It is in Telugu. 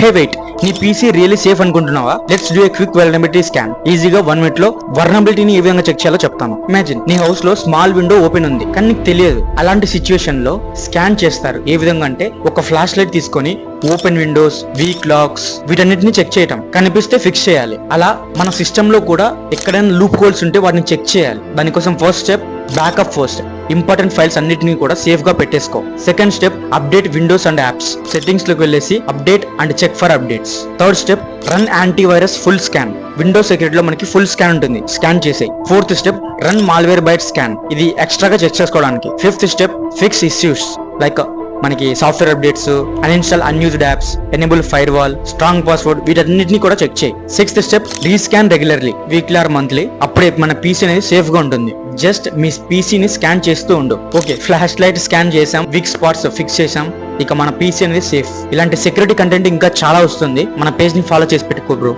హే వెయిట్, నీ పీసీ రియల్లీ సేఫ్ అనుకుంటున్నావా? Let's do a quick vulnerability scan. ఈజీగా 1 minute లో వల్నరబిలిటీని ఏ విధంగా చెక్ చేయాలో చెప్తాను. ఇమాజిన్ నీ హౌస్ లో స్మాల్ విండో ఓపెన్ ఉంది, కానీ నీకు తెలియదు. అలాంటి సిచ్యువేషన్ లో స్కాన్ చేస్తారు. ఏ విధంగా అంటే ఒక ఫ్లాష్ లైట్ తీసుకొని ఓపెన్ విండోస్, వీక్ లాక్స్ వీటన్నిటిని చెక్ చేయటం. కనిపిస్తే ఫిక్స్ చేయాలి. అలా మన సిస్టమ్ లో కూడా ఎక్కడైనా లూప్ హోల్స్ ఉంటే వాటిని చెక్ చేయాలి. దానికోసం first step backup. First important files అన్నిటిని కూడా సేఫ్ గా పెట్టేసుకో. Second step update Windows and apps. Settings లోకి వెళ్ళేసి update and check for updates. Third step run antivirus full scan. Windows సెక్యూరిటీలో మనకి ఫుల్ స్కాన్ ఉంటుంది, స్కాన్ చేసేయి. Fourth step run Malware Byte scan. ఇది ఎక్స్ట్రాగా చెక్ చేసుకోవడానికి. Fifth step fix issues like మనకి software updates, uninstall unused apps, enable firewall, strong password వీటన్నిటిని కూడా చెక్ చేయి. Sixth step rescan regularly, weekly or monthly. అప్పుడే మన పీసీ అనేది సేఫ్ గా ఉంటుంది. జస్ట్ మీ పీసీని స్కాన్ చేస్తూ ఉండు. ఓకే, ఫ్లాష్ లైట్ స్కాన్ చేసాం, వీక్ స్పాట్స్ ఫిక్స్ చేసాం, ఇక మన పీసీ అనేది సేఫ్. ఇలాంటి సెక్యూరిటీ కంటెంట్ ఇంకా చాలా వస్తుంది. మన పేజ్ ని ఫాలో చేసి పెట్టుకో బ్రో.